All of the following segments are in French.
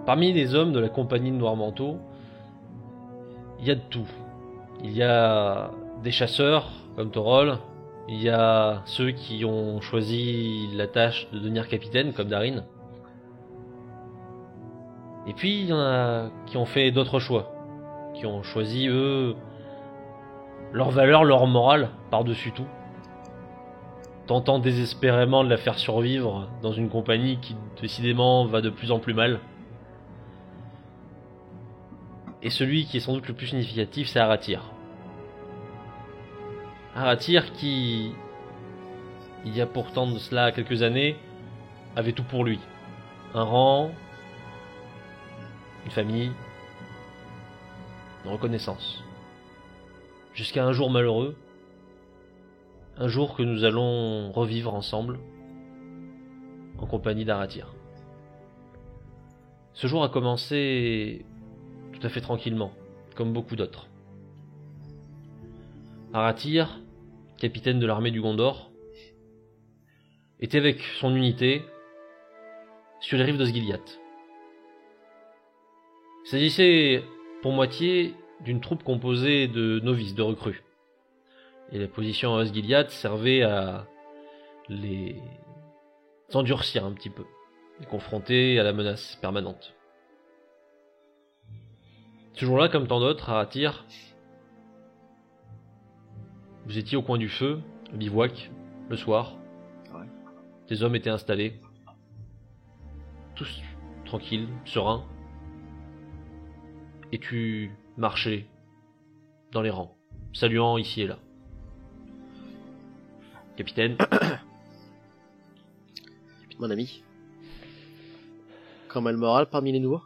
Parmi les hommes de la compagnie de Noirmanteau, il y a de tout. Il y a des chasseurs, comme Torol. Il y a ceux qui ont choisi la tâche de devenir capitaine, comme Darin. Et puis, il y en a qui ont fait d'autres choix. Qui ont choisi, eux, leur valeur, leur morale, par-dessus tout. Tentant désespérément de la faire survivre dans une compagnie qui, décidément, va de plus en plus mal. Et celui qui est sans doute le plus significatif, c'est Aratyr. Aratyr qui, il y a pourtant de cela quelques années, avait tout pour lui. Un rang, une famille, une reconnaissance. Jusqu'à un jour malheureux, un jour que nous allons revivre ensemble, en compagnie d'Aratyr. Ce jour a commencé tout à fait tranquillement, comme beaucoup d'autres. Aratyr, capitaine de l'armée du Gondor, était avec son unité sur les rives d'Osgiliath. Il s'agissait pour moitié d'une troupe composée de novices, de recrues. Et la position à Osgiliath servait à les endurcir un petit peu, les confronter à la menace permanente. Ce jour-là, comme tant d'autres, à Aratyr, vous étiez au coin du feu, le bivouac, le soir. Ouais. Les hommes étaient installés, tous tranquilles, sereins. Et tu marchais dans les rangs, saluant ici et là. Capitaine. Mon ami. Comment est le moral parmi les nouveaux?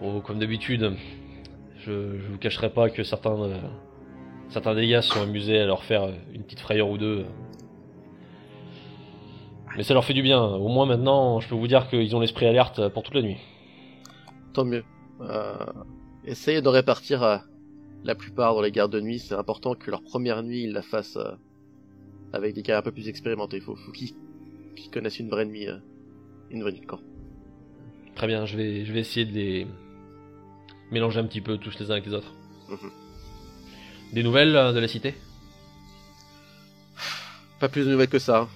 Oh, comme d'habitude, je vous cacherai pas que certains des gars se sont amusés à leur faire une petite frayeur ou deux. Mais ça leur fait du bien. Au moins maintenant, je peux vous dire qu'ils ont l'esprit alerte pour toute la nuit. Tant mieux. Essayez de répartir la plupart dans les gardes de nuit. C'est important que leur première nuit, ils la fassent avec des gars un peu plus expérimentés. Il faut qu'ils connaissent une vraie nuit de camp. Très bien, je vais essayer de les mélanger un petit peu tous les uns avec les autres. Des nouvelles de la cité? Pas plus de nouvelles que ça.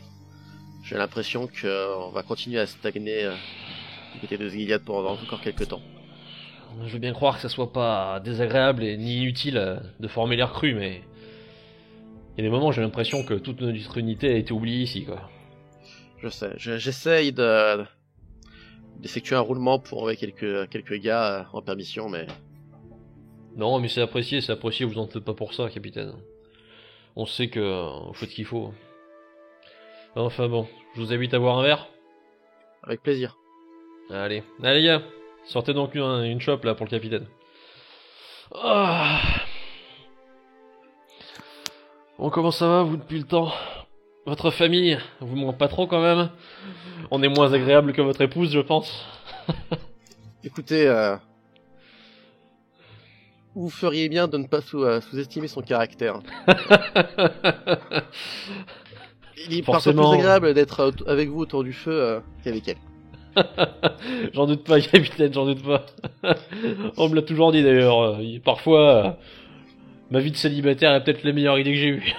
J'ai l'impression qu'on va continuer à stagner du côté de Osgiliath pendant encore quelques temps. Je veux bien croire que ça soit pas désagréable et ni inutile de former les recrues, mais il y a des moments où j'ai l'impression que toute notre unité a été oubliée ici, quoi. Je sais, j'essaye d'effectuer un roulement pour envoyer quelques gars en permission, mais... Non, mais c'est apprécié, vous en faites pas pour ça, capitaine. On sait que vous faites ce qu'il faut. Enfin bon, je vous invite à boire un verre. Avec plaisir. Allez, les gars, sortez donc une chope là pour le capitaine. Ah. Bon, comment ça va vous depuis le temps? Votre famille, vous manque pas trop quand même? On est moins agréable que votre épouse, je pense. Écoutez, vous feriez bien de ne pas sous-estimer son caractère. Il est parfois plus agréable d'être avec vous autour du feu qu'avec elle. J'en doute pas, capitaine, j'en doute pas. On me l'a toujours dit d'ailleurs. Parfois, ma vie de célibataire est peut-être la meilleure idée que j'ai eue.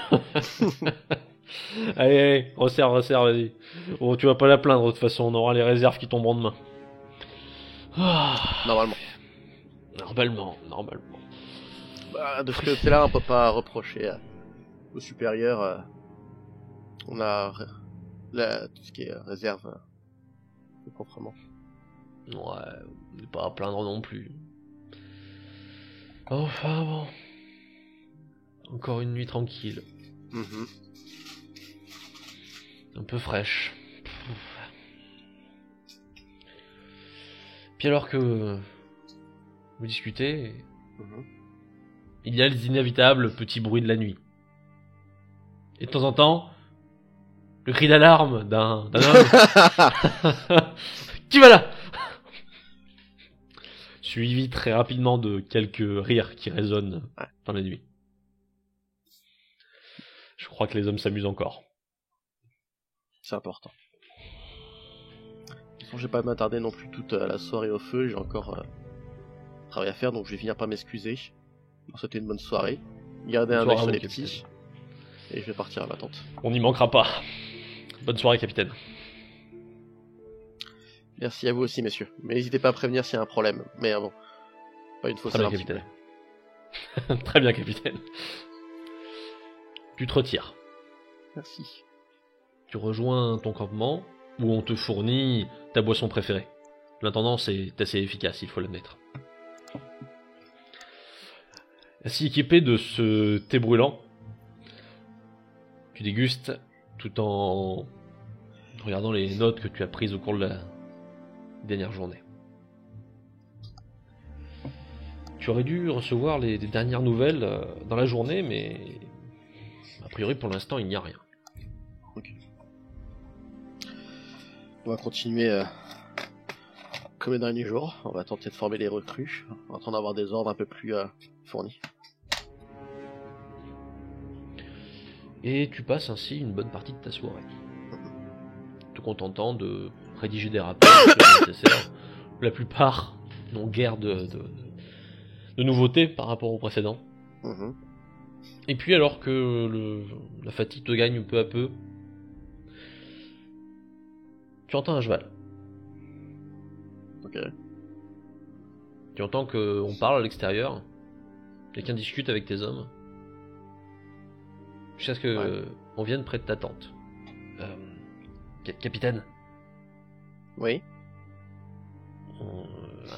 Allez, resserre, vas-y. Bon, tu vas pas la plaindre de toute façon, on aura les réserves qui tomberont demain. Normalement. Bah, de ce côté-là, on peut pas reprocher aux supérieurs. On a tout ce qui est réserve proprement. Ouais, on n'est pas à plaindre non plus. Enfin bon. Encore une nuit tranquille. Un peu fraîche. Puis alors que vous discutez, il y a les inévitables petits bruits de la nuit. Et de temps en temps, le cri d'alarme d'un homme. Qui va là? Suivi très rapidement de quelques rires qui résonnent dans la nuit. Je crois que les hommes s'amusent encore. C'est important. Je vais pas m'attarder non plus toute la soirée au feu, j'ai encore travail à faire, donc je vais finir par m'excuser. C'était une bonne soirée. Gardez un œil sur les petits. Et je vais partir à ma tante. On n'y manquera pas. Bonne soirée, capitaine. Merci à vous aussi, messieurs. Mais n'hésitez pas à prévenir s'il y a un problème. Mais bon, pas une fausse Très bien, alarme. capitaine. Très bien, capitaine. Tu te retires. Merci. Tu rejoins ton campement, où on te fournit ta boisson préférée. L'intendance est assez efficace, il faut l'admettre. Ainsi équipé de ce thé brûlant, tu dégustes tout en regardant les notes que tu as prises au cours de la dernière journée. Tu aurais dû recevoir les dernières nouvelles dans la journée, mais a priori pour l'instant il n'y a rien. Ok. On va continuer comme les derniers jours. On va tenter de former les recrues. On va attendre d'avoir des ordres un peu plus fournis. Et tu passes ainsi une bonne partie de ta soirée, te contentant de rédiger des rapports nécessaires. La plupart n'ont guère de nouveautés par rapport au précédent. Mmh. Et puis alors que la fatigue te gagne peu à peu, tu entends un cheval. Ok. Tu entends qu'on parle à l'extérieur, quelqu'un discute avec tes hommes, jusqu'à ce que on vienne près de ta tente. Capitaine, Oui.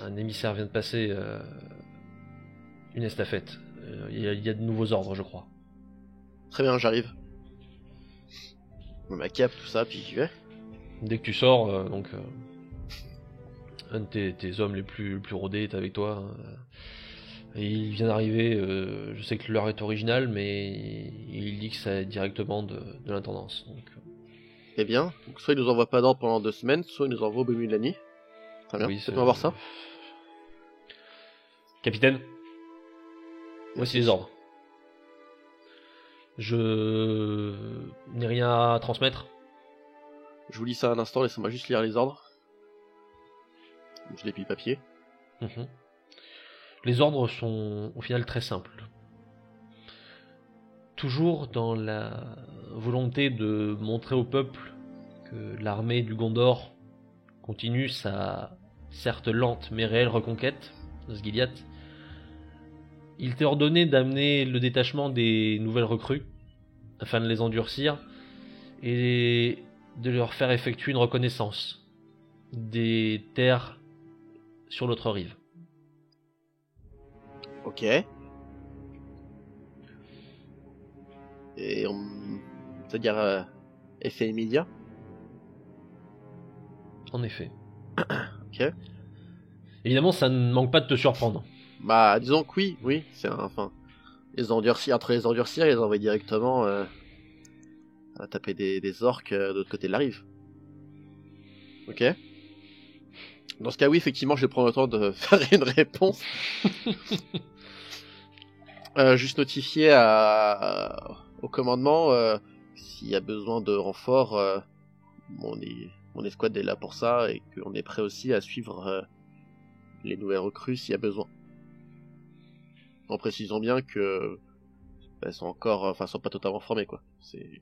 un émissaire vient de passer une estafette. Il y a de nouveaux ordres, je crois. Très bien, j'arrive. Ma cape, tout ça, puis j'y vais. Dès que tu sors, un de tes hommes les plus rodés est avec toi. Et il vient d'arriver, je sais que l'heure est originale, mais il dit que c'est directement de l'intendance. Donc, Eh bien, donc soit il nous envoie pas d'ordre pendant 2 semaines, soit il nous envoie au beau milieu de la nuit. Très bien, oui, faites-moi voir ça. Capitaine, voici les ordres. Je n'ai rien à transmettre. Je vous lis ça un instant, laissez-moi juste lire les ordres. Je déplie le papier. Mhm. Les ordres sont au final très simples. Toujours dans la volonté de montrer au peuple que l'armée du Gondor continue sa certes lente mais réelle reconquête de Osgiliath, il t'est ordonné d'amener le détachement des nouvelles recrues afin de les endurcir et de leur faire effectuer une reconnaissance des terres sur l'autre rive. Ok. Et c'est-à-dire effet immédiat. En effet. Ok. Évidemment, ça ne manque pas de te surprendre. Bah, disons que oui, c'est enfin... Entre les endurcir et les envoyer directement à taper des orques de l'autre côté de la rive. Ok. Dans ce cas, oui, effectivement, je vais prendre le temps de faire une réponse. Juste notifier au commandement s'il y a besoin de renfort. Mon escouade est là pour ça et qu'on est prêt aussi à suivre les nouvelles recrues s'il y a besoin. En précisant bien que elles sont encore, sont pas totalement formées, quoi. C'est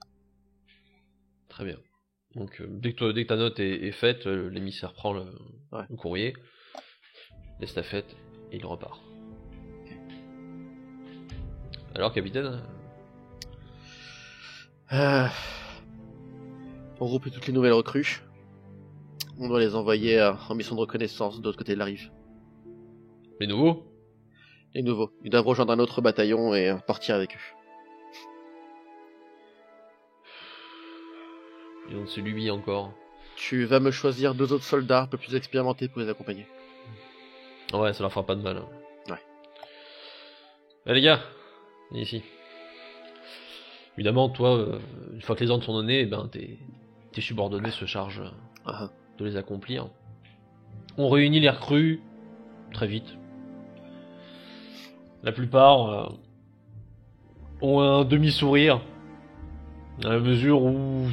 très bien. Donc dès que ta note est faite, l'émissaire prend le courrier, l'estafette et il repart. Alors, capitaine, on regroupe toutes les nouvelles recrues. On doit les envoyer en mission de reconnaissance de l'autre côté de la rive. les nouveaux? Les nouveaux. Ils doivent rejoindre un autre bataillon et partir avec eux. Ils ont de celui encore. Tu vas me choisir 2 autres soldats un peu plus expérimentés pour les accompagner. Ouais, ça leur fera pas de mal. Ouais. Les gars, viens ici. Évidemment, toi, une fois que les ordres sont donnés, tes subordonnés se chargent de les accomplir. On réunit les recrues très vite. La plupart ont un demi-sourire, à la mesure où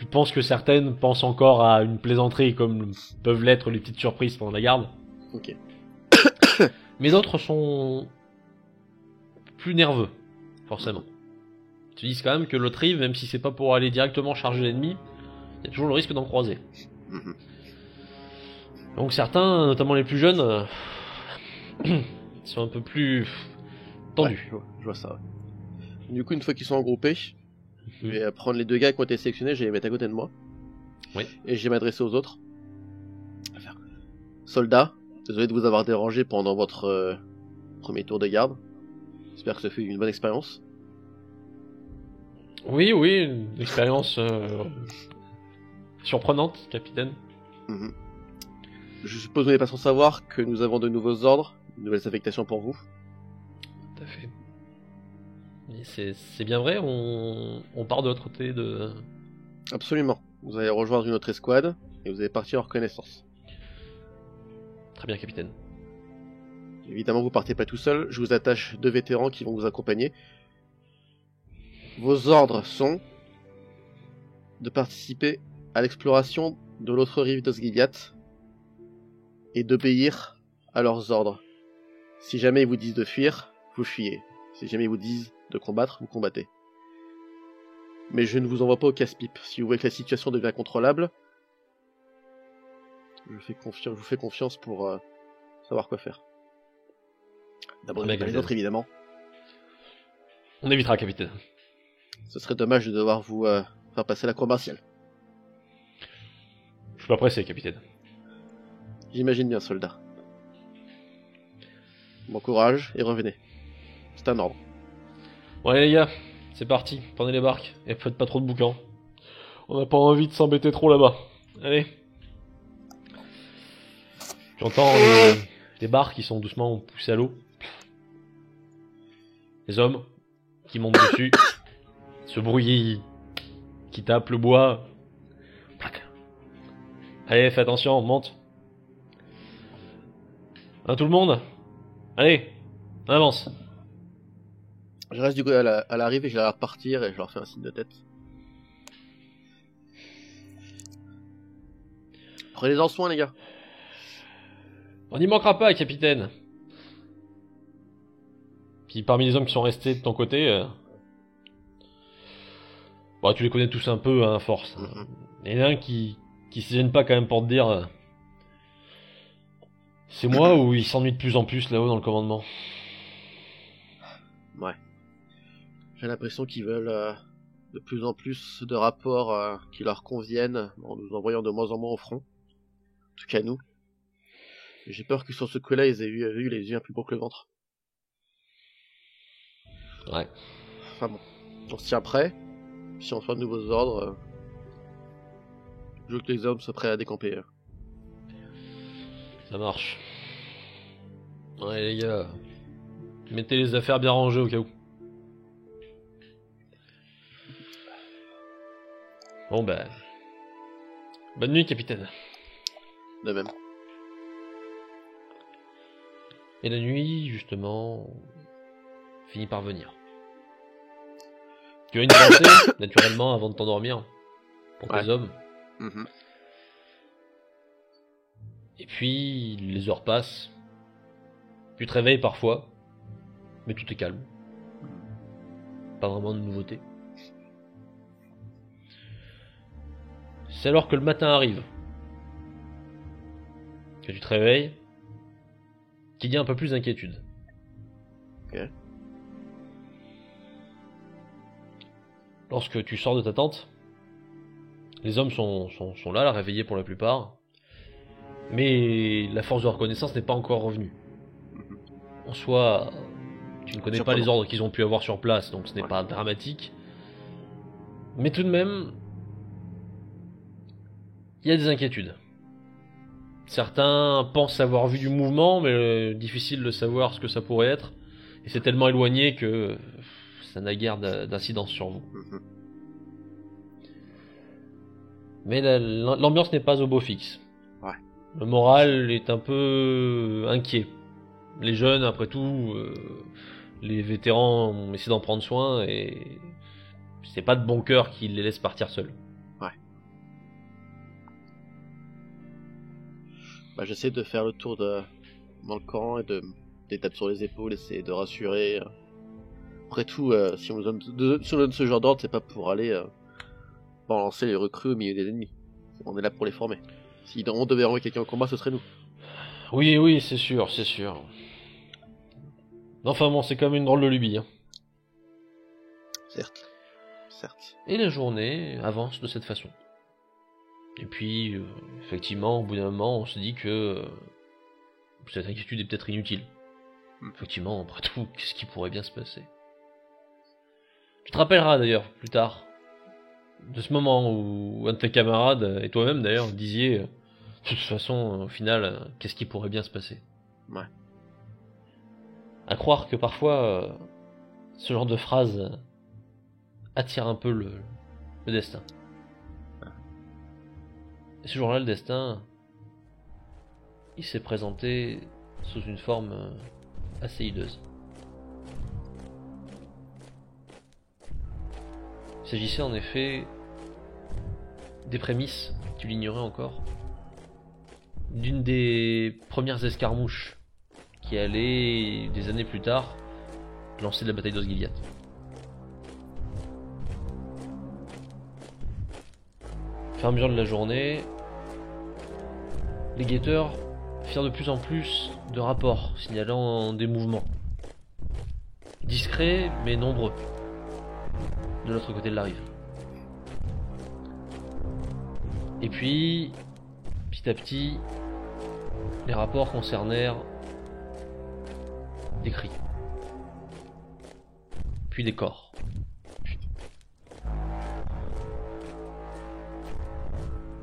Tu penses que certaines pensent encore à une plaisanterie comme peuvent l'être les petites surprises pendant la garde. Ok. Mais d'autres sont plus nerveux, forcément. Ils te disent quand même que l'autre rive, même si c'est pas pour aller directement charger l'ennemi, il y a toujours le risque d'en croiser. Mhm. Donc certains, notamment les plus jeunes, sont un peu plus tendus. Ouais, je vois ça. Ouais. Du coup, une fois qu'ils sont regroupés, je vais prendre les 2 gars qui ont été sélectionnés, je vais les mettre à côté de moi. Oui. Et je vais m'adresser aux autres. Soldats, désolé de vous avoir dérangé pendant votre premier tour de garde. J'espère que ça fait une bonne expérience. Oui, une expérience surprenante, capitaine. Mhm. Je suppose que vous n'êtes pas sans savoir que nous avons de nouveaux ordres, de nouvelles affectations pour vous. Tout à fait. Et c'est bien vrai, on part de l'autre côté de... Absolument. Vous allez rejoindre une autre escouade et vous allez partir en reconnaissance. Très bien, capitaine. Évidemment, vous partez pas tout seul. Je vous attache 2 vétérans qui vont vous accompagner. Vos ordres sont de participer à l'exploration de l'autre rive d'Osgiliath et d'obéir à leurs ordres. Si jamais ils vous disent de fuir, vous fuyez. Si jamais ils vous disent de combattre, vous combattez. Mais je ne vous envoie pas au casse-pipe. Si vous voyez que la situation devient incontrôlable, je vous fais confiance pour savoir quoi faire. D'abord, les autres, évidemment. On évitera, capitaine. Ce serait dommage de devoir vous faire passer la croix martiale. Je suis pas pressé, capitaine. J'imagine bien, soldat. Bon courage et revenez. C'est un ordre. Bon allez les gars, c'est parti, prenez les barques et faites pas trop de boucans. On n'a pas envie de s'embêter trop là-bas. Allez. J'entends les barques qui sont doucement poussées à l'eau. Les hommes qui montent dessus. Ce bruit qui tape le bois. Allez, fais attention, on monte. Hein, tout le monde? Allez, on avance. Je reste du coup à l'arrivée, je vais leur partir et je leur fais un signe de tête. Prenez-en soin, les gars. On n'y manquera pas, capitaine. Puis parmi les hommes qui sont restés de ton côté, bon, tu les connais tous un peu, hein, à force. Il y en a un qui se gêne pas quand même pour te dire c'est moi ou il s'ennuie de plus en plus là-haut dans le commandement. Ouais. J'ai l'impression qu'ils veulent de plus en plus de rapports qui leur conviennent en nous envoyant de moins en moins au front. En tout cas nous. J'ai peur que sur ce coup-là, ils aient eu les yeux un plus beaux que le ventre. Ouais. Enfin bon, on se tient prêt. Si on reçoit de nouveaux ordres, je veux que les hommes soient prêts à décamper. Ça marche. Ouais les gars, mettez les affaires bien rangées au cas où. Bon bah... bonne nuit, capitaine. De même. Et la nuit, justement, finit par venir. Tu as une pensée, naturellement, avant de t'endormir, pour tes hommes. Mm-hmm. Et puis, les heures passent. Tu te réveilles parfois, mais tout est calme. Pas vraiment de nouveauté. C'est alors que le matin arrive, que tu te réveilles, qu'il y a un peu plus d'inquiétude. Ok. Lorsque tu sors de ta tente, les hommes sont là, réveillés pour la plupart, mais la force de reconnaissance n'est pas encore revenue. En soi, tu ne connais pas les ordres qu'ils ont pu avoir sur place, donc ce n'est pas dramatique. Mais tout de même, il y a des inquiétudes. Certains pensent avoir vu du mouvement, mais difficile de savoir ce que ça pourrait être. Et c'est tellement éloigné que ça n'a guère d'incidence sur vous. Mais l'ambiance n'est pas au beau fixe. Ouais. Le moral est un peu inquiet. Les jeunes, après tout, les vétérans ont essayé d'en prendre soin et c'est pas de bon cœur qui les laisse partir seuls. Ouais. j'essaie de faire le tour dans le camp et des tapes sur les épaules, essayer de rassurer. Après tout, si on nous donne ce genre d'ordre, c'est pas pour aller balancer les recrues au milieu des ennemis. On est là pour les former. Si on devait envoyer quelqu'un au combat, ce serait nous. Oui, c'est sûr, c'est sûr. Enfin bon, c'est quand même une drôle de lubie. Hein. Certes. Et la journée avance de cette façon. Et puis, effectivement, au bout d'un moment, on se dit que cette inquiétude est peut-être inutile. Effectivement, après tout, qu'est-ce qui pourrait bien se passer? Tu te rappelleras d'ailleurs, plus tard, de ce moment où un de tes camarades, et toi-même d'ailleurs, disiez, de toute façon, au final, qu'est-ce qui pourrait bien se passer? Ouais. À croire que parfois, ce genre de phrase attire un peu le destin. Et ce jour-là, le destin, il s'est présenté sous une forme assez hideuse. Il s'agissait en effet des prémices, tu l'ignorais encore, d'une des premières escarmouches qui allait, des années plus tard, lancer la bataille d'Osgiliath. Au fur et à mesure de la journée, les guetteurs firent de plus en plus de rapports signalant des mouvements. Discrets mais nombreux de l'autre côté de la rive. Et puis, petit à petit, les rapports concernèrent des cris, puis des corps.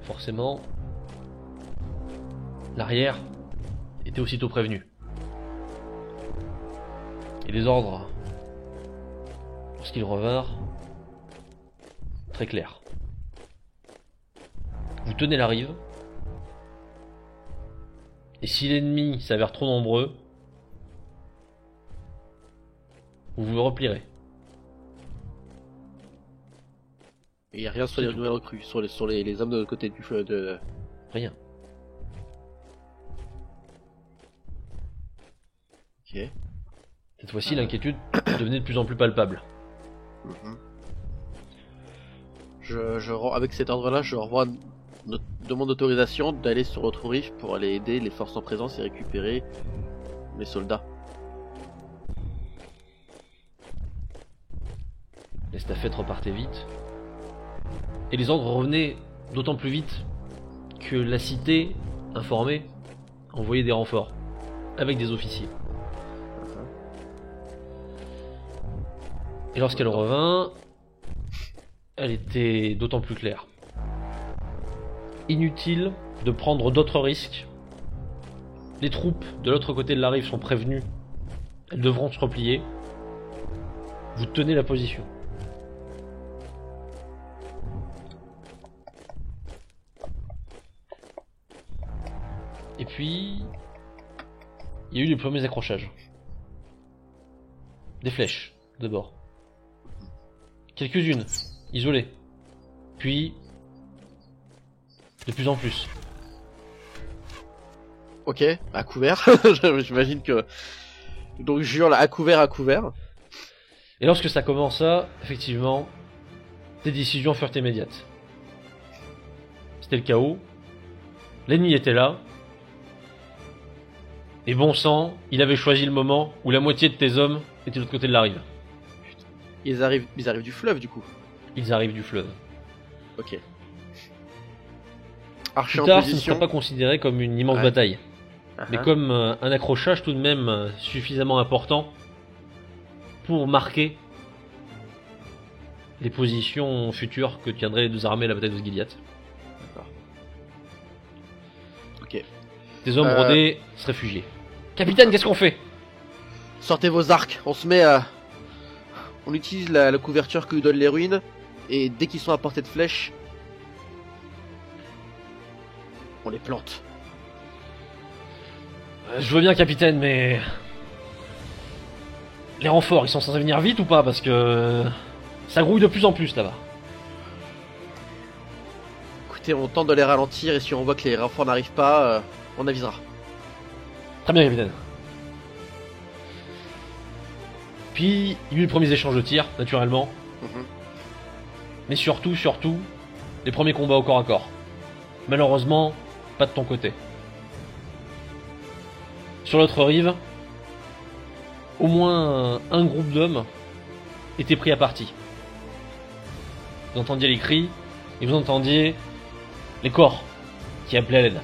Forcément, l'arrière était aussitôt prévenu. Et les ordres, lorsqu'ils revinrent, très clairs. Vous tenez la rive, et si l'ennemi s'avère trop nombreux, vous vous replierez. Et y a rien sur les nouvelles recrues, sur les hommes de l'autre côté du feu de... Rien. Ok. Cette fois-ci, l'inquiétude devenait de plus en plus palpable. Avec cet ordre-là, je renvoie notre demande d'autorisation d'aller sur l'autre rive pour aller aider les forces en présence et récupérer les soldats. L'estafette repartait vite. Et les ordres revenaient d'autant plus vite que la cité, informée, envoyait des renforts, avec des officiers. Et lorsqu'elle revint, elle était d'autant plus claire. Inutile de prendre d'autres risques. Les troupes de l'autre côté de la rive sont prévenues. Elles devront se replier. Vous tenez la position. Et puis, il y a eu les premiers accrochages. Des flèches, d'abord. Quelques-unes, isolées. Puis, de plus en plus. Ok, à couvert. J'imagine que... Donc je hurle à couvert. Et lorsque ça commença, effectivement, des décisions furent immédiates. C'était le chaos. L'ennemi était là. Et bon sang, il avait choisi le moment où la moitié de tes hommes étaient de l'autre côté de la rive. Ils arrivent du fleuve du coup. Ils arrivent du fleuve. Ok. Archer Plus en tard, ce ne position. sera pas considéré comme une immense Ouais. bataille, mais Uh-huh. comme un accrochage tout de même suffisamment important pour marquer les positions futures que tiendraient les deux armées à la bataille d'Osgiliath. D'accord. Ok. Tes hommes rodés se réfugiaient. Capitaine, qu'est-ce qu'on fait? Sortez vos arcs, on se met à... On utilise la couverture que nous donnent les ruines, et dès qu'ils sont à portée de flèche, on les plante. Je veux bien, capitaine, mais... Les renforts, ils sont censés venir vite ou pas? Parce que... ça grouille de plus en plus là-bas. Écoutez, on tente de les ralentir et si on voit que les renforts n'arrivent pas, on avisera. Très bien, capitaine. Puis, il y a eu les premiers échanges de tirs, naturellement. Mhm. Mais surtout, les premiers combats au corps à corps. Malheureusement, pas de ton côté. Sur l'autre rive, au moins un groupe d'hommes était pris à partie. Vous entendiez les cris, et vous entendiez les corps qui appelaient à l'aide.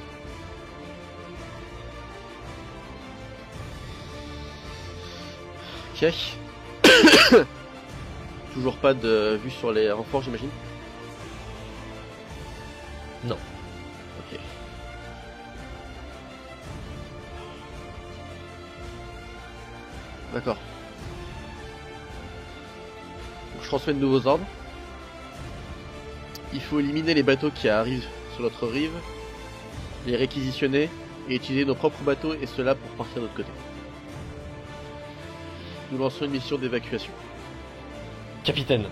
Ok. Toujours pas de vue sur les renforts, j'imagine. Non. Ok. D'accord. Donc, je transmets de nouveaux ordres. Il faut éliminer les bateaux qui arrivent sur notre rive, les réquisitionner et utiliser nos propres bateaux et cela pour partir de l'autre côté. Nous lançons une mission d'évacuation. Capitaine,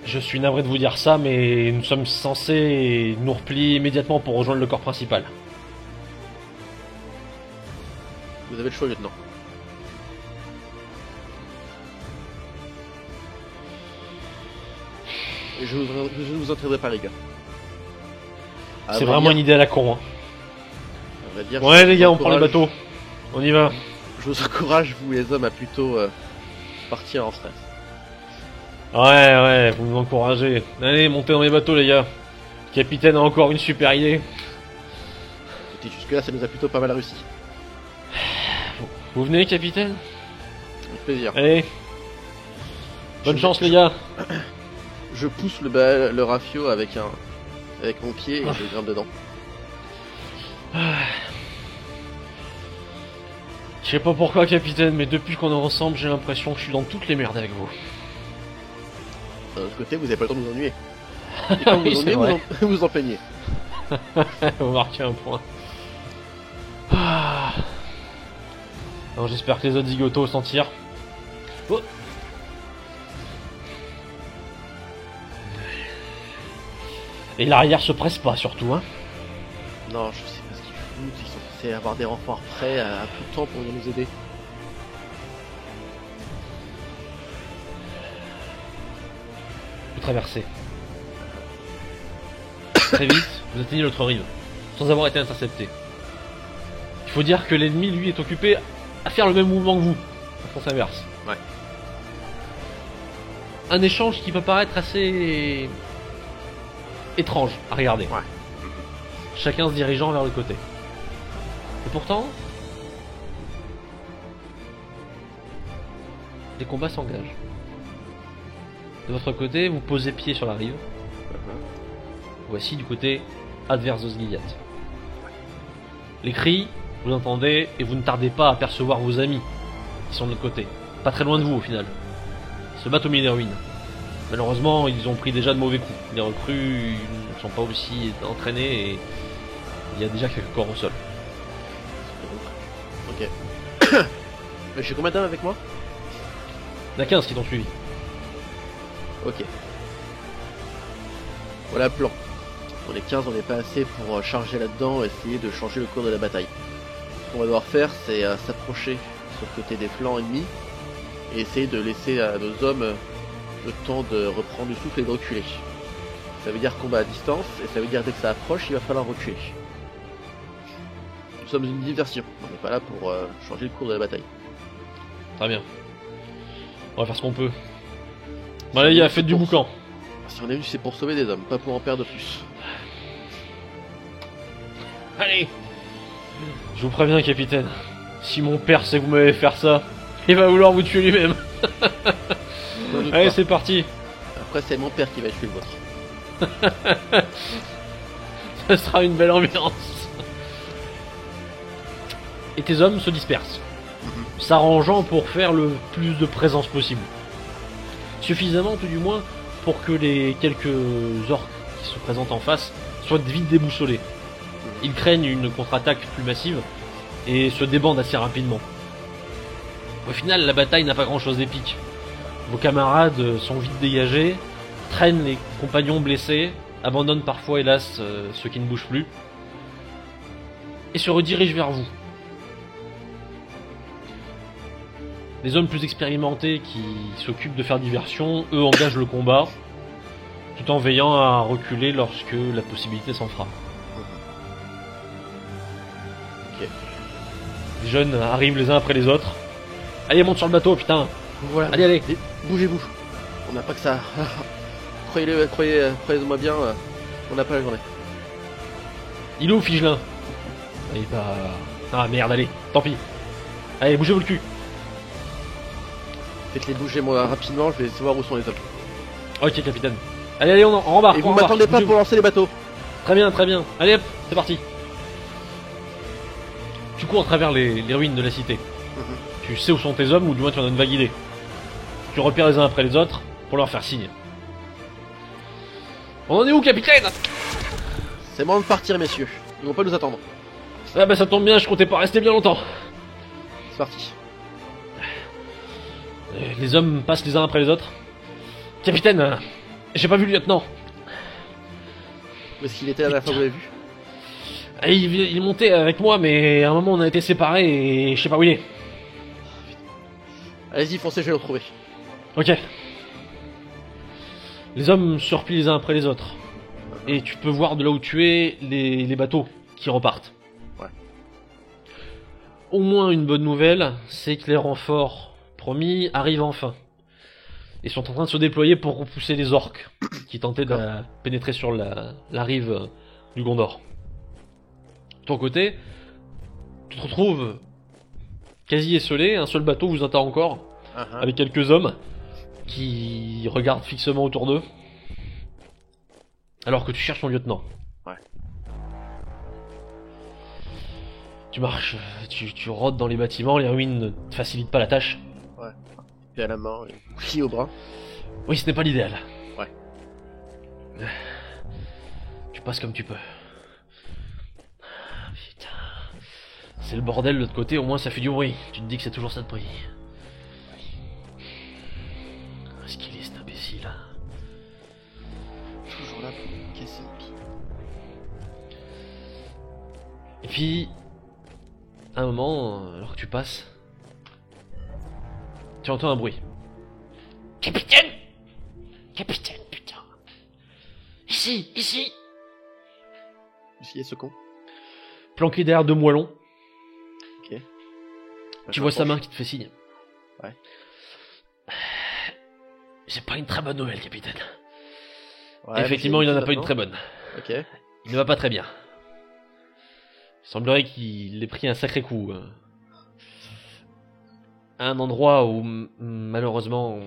je suis navré de vous dire ça, mais nous sommes censés nous replier immédiatement pour rejoindre le corps principal. Vous avez le choix, lieutenant. Et je ne vous entraînerai pas, les gars. À C'est vrai vraiment dire- une idée à la con. Hein. à vrai dire, Ouais je les vous gars, on prend les encourage- bateaux. On y va. Je vous encourage, vous les hommes, à plutôt partir en stress. Ouais, vous nous encouragez. Allez, montez dans les bateaux les gars. Le capitaine a encore une super idée. Écoutez, jusque-là, ça nous a plutôt pas mal réussi. Vous venez, capitaine? Avec plaisir. Allez. Bonne Je- chance les gars. Je pousse le rafio avec mon pied et je grimpe dedans. Je sais pas pourquoi, capitaine, mais depuis qu'on est ensemble, j'ai l'impression que je suis dans toutes les merdes avec vous. D'un autre côté, vous avez pas le temps de vous ennuyer. Et quand vous Oui, vous c'est ennuyez, vrai. vous en plaignez. Vous marquez un point. Ah. Alors j'espère que les autres zigotos s'en tirent. Oh. Et l'arrière se presse pas surtout, hein. Non, je sais pas ce qu'ils foutent. Ils sont censés avoir des renforts prêts à tout temps pour venir nous aider. Vous traversez. Très vite, vous atteignez l'autre rive, sans avoir été intercepté. Il faut dire que l'ennemi, lui, est occupé à faire le même mouvement que vous, en sens inverse. Ouais. Un échange qui peut paraître assez étrange à regarder. Ouais. Chacun se dirigeant vers le côté. Et pourtant, les combats s'engagent. De votre côté, vous posez pied sur la rive. Voici du côté adverse de Gilliatt. Les cris, vous entendez, et vous ne tardez pas à apercevoir vos amis qui sont de l'autre côté. Pas très loin de vous au final. Ils se battent au milieu des ruines. Malheureusement, ils ont pris déjà de mauvais coups. Les recrues ne sont pas aussi entraînés et il y a déjà quelques corps au sol. Ok. Mais j'ai combien d'hommes avec moi? Il y en a 15 qui t'ont suivi. Ok. Voilà le plan. On est 15, on n'est pas assez pour charger là-dedans et essayer de changer le cours de la bataille. Ce qu'on va devoir faire, c'est s'approcher sur le côté des flancs ennemis et essayer de laisser à nos hommes le temps de reprendre du souffle et de reculer. Ça veut dire combat à distance et ça veut dire dès que ça approche, il va falloir reculer. Nous sommes une diversion, on n'est pas là pour changer le cours de la bataille. Très bien. On va faire ce qu'on peut. Bon les gars, faites du boucan. Si on est venu, c'est pour sauver des hommes, pas pour en perdre plus. Allez. Je vous préviens, capitaine. Si mon père sait que vous m'avez faire ça, il va vouloir vous tuer lui-même. N'en doute Allez, pas. c'est parti. Après, c'est mon père qui va tuer le vôtre. Ça sera une belle ambiance. Et tes hommes se dispersent, s'arrangeant pour faire le plus de présence possible. Suffisamment, tout du moins, pour que les quelques orques qui se présentent en face soient vite déboussolés. Ils craignent une contre-attaque plus massive et se débandent assez rapidement. Au final, la bataille n'a pas grand-chose d'épique. Vos camarades sont vite dégagés, traînent les compagnons blessés abandonne parfois, hélas, ceux qui ne bougent plus, et se redirige vers vous. Les hommes plus expérimentés qui s'occupent de faire diversion, eux engagent le combat, tout en veillant à reculer lorsque la possibilité s'en fera. Ok. Les jeunes arrivent les uns après les autres. Allez, monte sur le bateau, putain. Voilà. Allez. Bougez-vous. On n'a pas que ça. Croyez-moi bien, on n'a pas la journée. Il est où, Figelin? Il va... Ah merde, allez, tant pis. Allez, bougez-vous le cul. Faites-les bouger moi rapidement, je vais savoir où sont les hommes. Ok, capitaine. Allez, on rembarque. Et vous m'attendez pas pour lancer les bateaux. Très bien. Allez hop, c'est parti. Tu cours à travers les ruines de la cité. Tu sais où sont tes hommes, ou du moins tu en as une vague idée. Tu repères les uns après les autres pour leur faire signe. On en est où, capitaine? C'est moment de partir, messieurs. Ils vont pas nous attendre. Ah bah ça tombe bien, je comptais pas rester bien longtemps. C'est parti. Les hommes passent les uns après les autres. Capitaine, j'ai pas vu le lieutenant. Où est-ce qu'il était la dernière fois que vous l'avez vu? Il montait avec moi, mais à un moment on a été séparés et je sais pas où il est. Allez-y, foncez, je vais le retrouver. Ok. Les hommes se replient les uns après les autres. Et tu peux voir de là où tu es les bateaux qui repartent. Ouais. Au moins une bonne nouvelle, c'est que les renforts promis arrivent enfin. Ils sont en train de se déployer pour repousser les orques qui tentaient de pénétrer sur la rive du Gondor. De ton côté, tu te retrouves quasi esselé, un seul bateau vous attend encore, avec quelques hommes qui regardent fixement autour d'eux, alors que tu cherches ton lieutenant. Ouais. Tu marches, tu rôdes dans les bâtiments, les ruines ne te facilitent pas la tâche. Ouais. Puis à la main, et bouclier au bras. Oui, ce n'est pas l'idéal. Ouais. Tu passes comme tu peux. Putain. C'est le bordel de l'autre côté, au moins ça fait du bruit. Tu te dis que c'est toujours ça de bruit. Est-ce qu'il est cet imbécile? Toujours là pour me casser les pieds. Et puis, à un moment, alors que tu passes, tu entends un bruit. Capitaine! Capitaine, putain! Ici! Qui est ce con? Planqué derrière deux moellons, Ok. tu vois sa main qui te fait signe. Ouais. C'est pas une très bonne nouvelle, capitaine. Ouais, effectivement, il en a pas une très bonne. Ok. Il ne va pas très bien. Il semblerait qu'il ait pris un sacré coup. À un endroit où, malheureusement,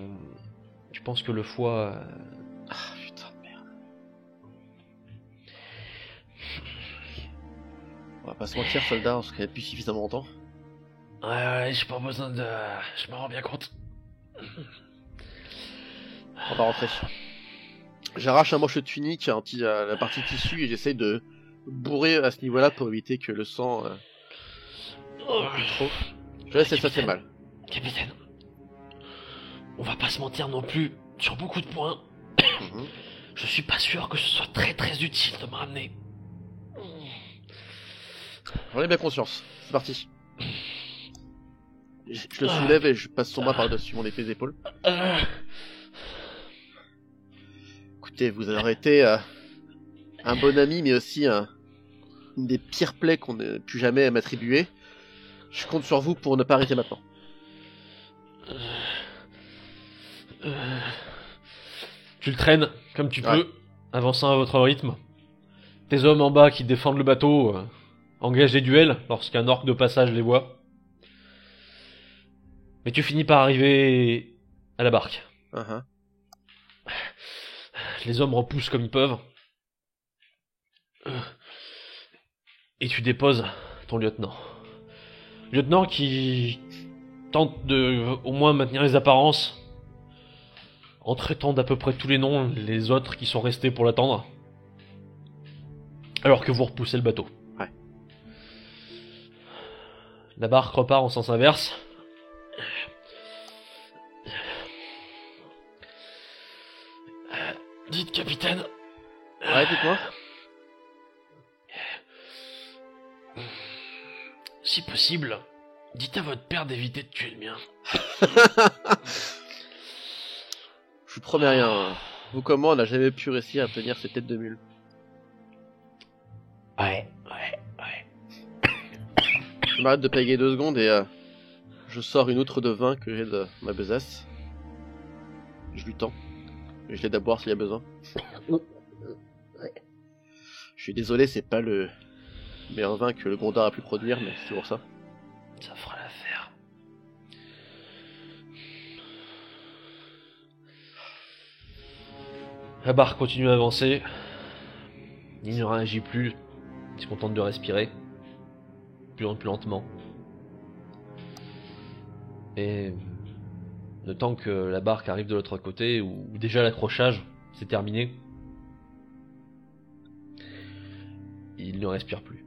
je pense que le foie... Ah putain de merde. On va pas se mentir, soldat, on se connaît depuis suffisamment longtemps. Ouais, j'ai pas besoin de... Je m'en rends bien compte. On va rentrer. J'arrache un manche de tunique, la partie tissu, et j'essaye de bourrer à ce niveau-là pour éviter que le sang plus trop. Je laisse, ça fait mal. Capitaine, on va pas se mentir non plus, sur beaucoup de points, je suis pas sûr que ce soit très très utile de me ramener. J'en ai bien conscience. C'est parti. Je le soulève et je passe son bras par-dessus mon épée d'épaule. Écoutez, vous avez été un bon ami, mais aussi une des pires plaies qu'on ait pu jamais m'attribuer. Je compte sur vous pour ne pas arrêter maintenant. Tu le traînes comme tu peux, avançant à votre rythme. Tes hommes en bas qui défendent le bateau engagent des duels lorsqu'un orque de passage les voit. Mais tu finis par arriver à la barque. Les hommes repoussent comme ils peuvent. Et tu déposes ton lieutenant. Lieutenant qui tente de au moins maintenir les apparences en traitant d'à peu près tous les noms les autres qui sont restés pour l'attendre. Alors que vous repoussez le bateau. Ouais. La barque repart en sens inverse. Dites, capitaine, Ouais, dites-moi. Si possible, dites à votre père d'éviter de tuer le mien. Je vous promets rien. Vous comme moi, on n'a jamais pu réussir à tenir ces têtes de mule. Ouais. Je m'arrête de péguer 2 secondes et je sors une outre de vin que j'ai de ma besace. Je lui tends. Et je l'aide à boire s'il y a besoin. Je suis désolé, c'est pas le meilleur vin que le Gondar a pu produire, mais c'est toujours ça. Ça fera l'affaire. La barre continue à avancer. Il ne réagit plus. Il se contente de respirer. Plus lentement. Et le temps que la barque arrive de l'autre côté, où déjà l'accrochage c'est terminé, il ne respire plus.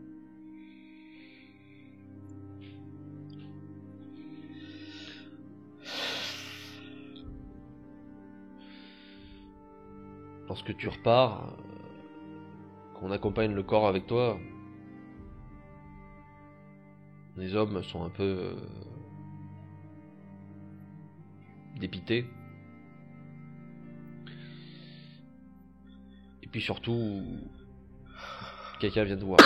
Lorsque tu repars, qu'on accompagne le corps avec toi, les hommes sont un peu dépités. Et puis surtout, quelqu'un vient te voir.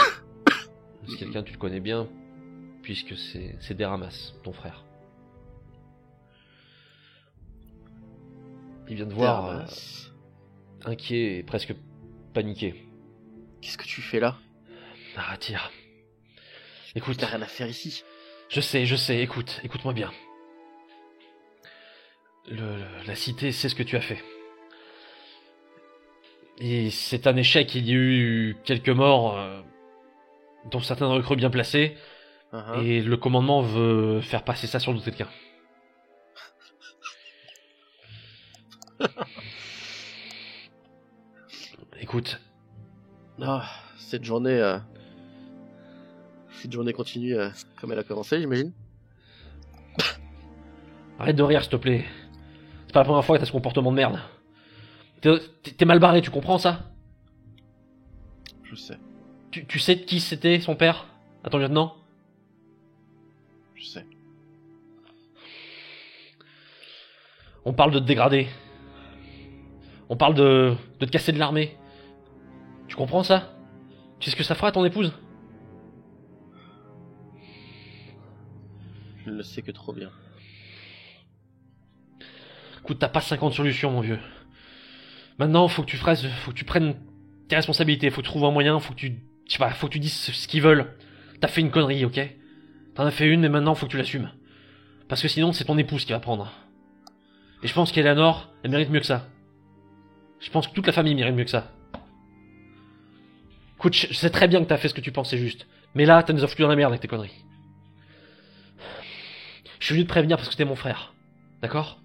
C'est quelqu'un tu le connais bien, puisque c'est Deramas, ton frère. Il vient te voir inquiet et presque paniqué. Qu'est-ce que tu fais là? Ah, tire. Écoute, t'as rien à faire ici. Je sais, écoute-moi bien. La cité sait ce que tu as fait. Et c'est un échec, il y a eu quelques morts, dont certains recrues bien placés, et le commandement veut faire passer ça sur d'autres quelqu'un. Écoute. Cette journée continue comme elle a commencé, j'imagine. Arrête de rire, s'il te plaît. C'est pas la première fois que t'as ce comportement de merde. T'es mal barré, tu comprends ça? Je sais. Tu sais de qui c'était, son père? À ton lieutenant? Je sais. On parle de te dégrader. On parle de te casser de l'armée. Tu comprends ça? Tu sais ce que ça fera à ton épouse? Je ne le sais que trop bien. Écoute, t'as pas 50 solutions, mon vieux. Maintenant, faut que tu prennes tes responsabilités, faut que tu trouves un moyen, faut que tu dises ce qu'ils veulent. T'as fait une connerie, ok? T'en as fait une, mais maintenant, faut que tu l'assumes. Parce que sinon, c'est ton épouse qui va prendre. Et je pense qu'Eleanor, elle mérite mieux que ça. Je pense que toute la famille mérite mieux que ça. Écoute, je sais très bien que t'as fait ce que tu pensais juste. Mais là, t'as nous as foutu dans la merde avec tes conneries. Je suis venu te prévenir parce que t'es mon frère. D'accord?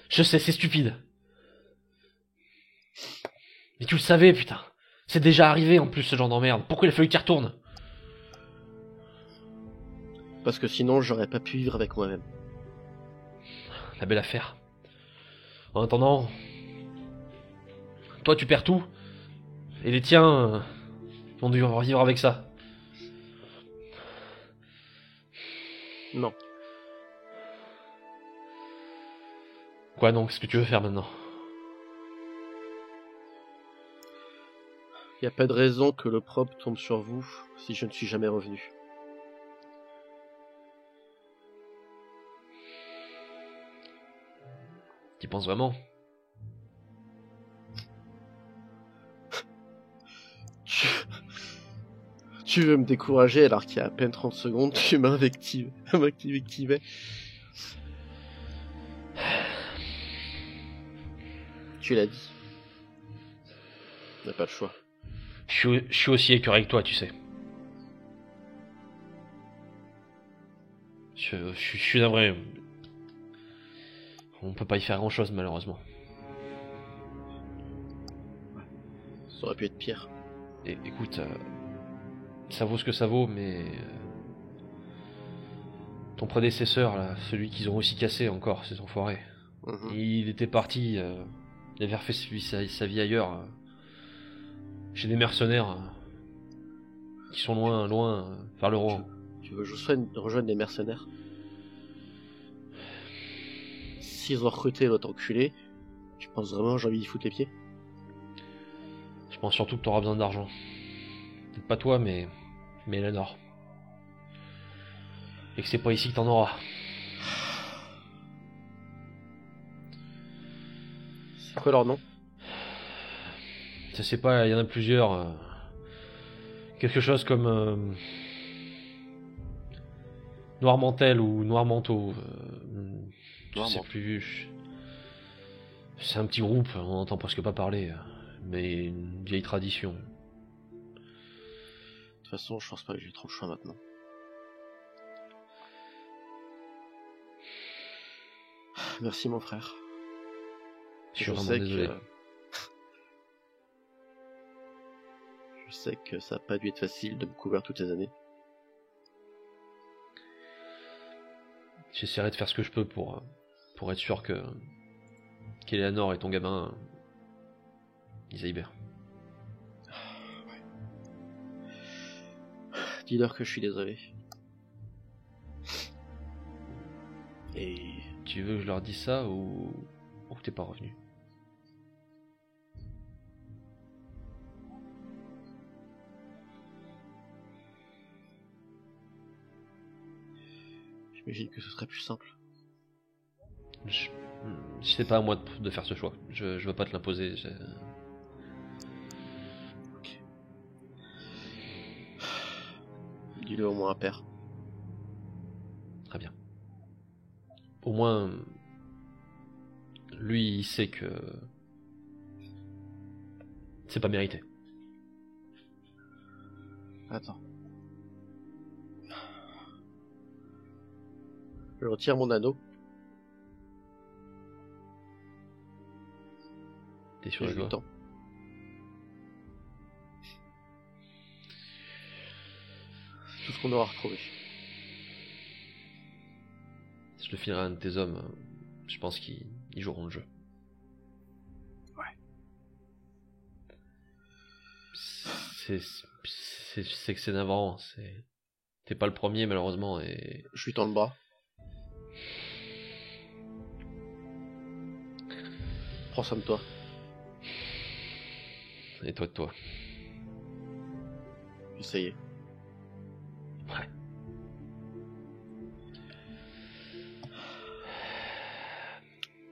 Je sais, c'est stupide. Mais tu le savais, putain. C'est déjà arrivé en plus, ce genre d'emmerde. Pourquoi il a fallu que tu y retournes? Parce que sinon, j'aurais pas pu vivre avec moi-même. La belle affaire. En attendant, toi tu perds tout, et les tiens vont devoir vivre avec ça. Non. Quoi donc? Qu'est-ce que tu veux faire maintenant? Y a pas de raison que l'opprobre tombe sur vous si je ne suis jamais revenu. Tu penses vraiment? Tu veux me décourager alors qu'il y a à peine 30 secondes, tu m'invectivais. Tu l'as dit. On n'a pas le choix. Je suis aussi écœuré que toi, tu sais. Je suis navré. On peut pas y faire grand chose malheureusement. Ça aurait pu être pire. Et écoute, ça vaut ce que ça vaut, mais ton prédécesseur là, celui qu'ils ont aussi cassé encore, ces enfoirés. Il était parti, il avait refait sa vie ailleurs, chez des mercenaires qui sont loin, vers le Rohan. Tu veux que je rejoigne les mercenaires? S'ils ont recruté l'autre enculé, tu penses vraiment que j'ai envie d'y foutre les pieds? Je pense surtout que t'auras besoin d'argent. Peut-être pas toi, mais Eleanor. Et que c'est pas ici que t'en auras. C'est quoi leur nom? Je sais pas, il y en a plusieurs. Quelque chose comme Noirmantel ou Noirmanteau. Je sais plus. C'est un petit groupe, on n'entend presque pas parler. Mais une vieille tradition. De toute façon, je pense pas que j'ai trop le choix maintenant. Merci mon frère. Je suis vraiment désolé. Je sais que ça n'a pas dû être facile de me couvrir toutes ces années. J'essaierai de faire ce que je peux pour être sûr qu'Eleanor et ton gamin ils aillent bien. Dis-leur que je suis désolé. Et... Tu veux que je leur dise ça ou que t'es pas revenu? J'imagine que ce serait plus simple. C'est pas à moi de faire ce choix. Je veux pas te l'imposer. Ok. Dis-le au moins à père. Très bien. Au moins, lui, il sait que c'est pas mérité. Attends. Je retire mon anneau. T'es sûr de toi? Temps. C'est tout ce qu'on aura retrouvé. Je le filerai à un de tes hommes. Je pense qu'ils joueront le jeu. Ouais. C'est que c'est navrant. T'es pas le premier malheureusement et... Je lui tends le bras. Prends soin de toi. Et toi de toi. Ça y est. Ouais.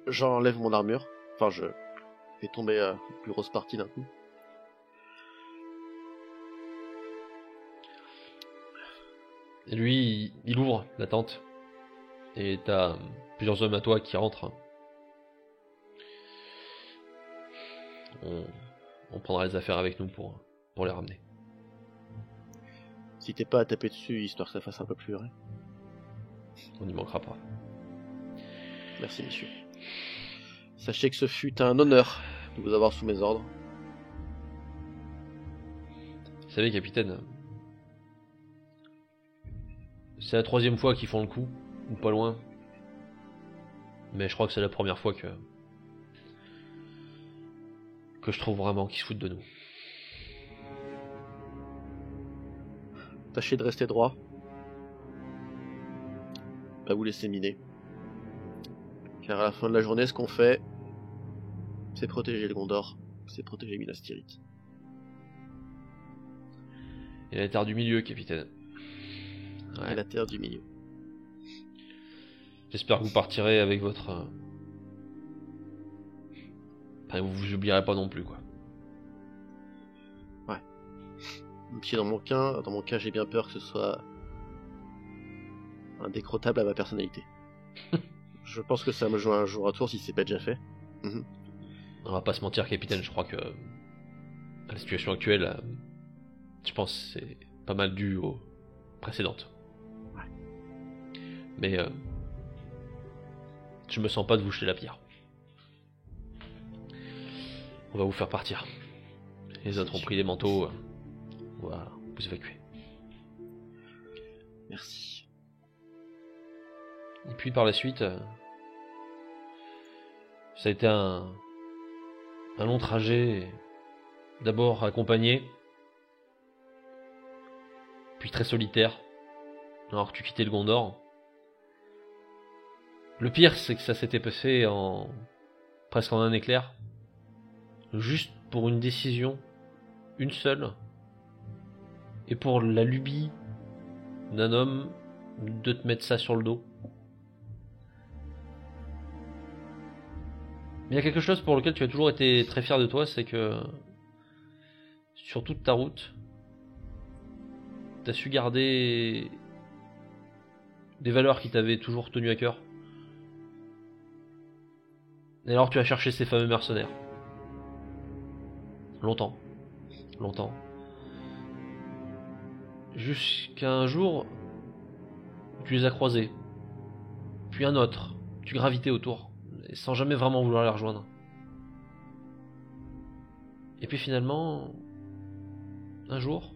J'enlève mon armure. Enfin, je fais tomber la plus grosse partie d'un coup. Et lui, il ouvre la tente. Et t'as plusieurs hommes à toi qui rentrent. On prendra les affaires avec nous pour les ramener. Si t'es pas à taper dessus, histoire que ça fasse un peu plus vrai. On n'y manquera pas. Merci, messieurs. Sachez que ce fut un honneur de vous avoir sous mes ordres. Vous savez, capitaine, c'est la 3e fois qu'ils font le coup, ou pas loin. Mais je crois que c'est la première fois que je trouve vraiment qu'ils se foutent de nous. Tâchez de rester droit. Pas vous laisser miner. Car à la fin de la journée, ce qu'on fait, c'est protéger le Gondor, c'est protéger Minas Tirith. Et la terre du milieu, capitaine. Ouais. Et la terre du milieu. J'espère que vous partirez avec votre... Enfin, vous vous oublierez pas non plus, quoi. Ouais. Puis dans mon cas, j'ai bien peur que ce soit indécrottable à ma personnalité. Je pense que ça me joue un jour à tour si c'est pas déjà fait. On va pas se mentir, capitaine, je crois que la situation actuelle, je pense que c'est pas mal dû aux précédentes. Ouais. Mais je me sens pas de vous jeter la pierre. On va vous faire partir. Les autres ont pris les manteaux. On va vous évacuer. Merci. Et puis par la suite, Ça a été un long trajet, d'abord accompagné, puis très solitaire, alors que tu quittais le Gondor. Le pire, c'est que ça s'était passé presque en un éclair, juste pour une décision, une seule, et pour la lubie d'un homme de te mettre ça sur le dos. Mais il y a quelque chose pour lequel tu as toujours été très fier de toi, c'est que sur toute ta route, tu as su garder des valeurs qui t'avaient toujours tenu à cœur. Et alors tu as cherché ces fameux mercenaires. Longtemps. Jusqu'à un jour, tu les as croisés. Puis un autre. Tu gravitais autour, sans jamais vraiment vouloir les rejoindre. Et puis finalement, un jour,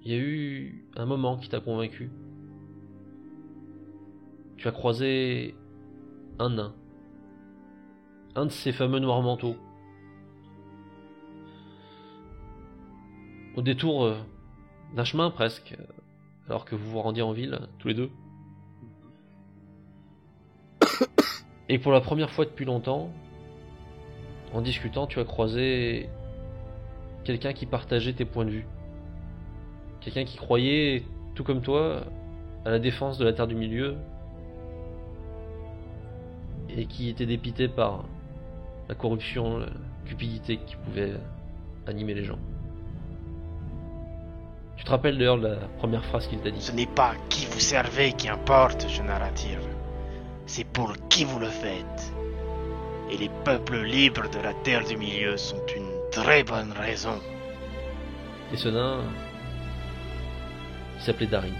il y a eu un moment qui t'a convaincu. Tu as croisé un nain. Un de ces fameux noirs manteaux. Au détour d'un chemin presque, alors que vous vous rendiez en ville, tous les deux. Et pour la première fois depuis longtemps, en discutant, tu as croisé quelqu'un qui partageait tes points de vue. Quelqu'un qui croyait, tout comme toi, à la défense de la Terre du Milieu, et qui était dépité par la corruption, la cupidité qui pouvait animer les gens. Tu te rappelles d'ailleurs de la première phrase qu'il t'a dit? Ce n'est pas qui vous servez qui importe, jeune narrative. C'est pour qui vous le faites. Et les peuples libres de la Terre du Milieu sont une très bonne raison. Et ce nain, il s'appelait Darin.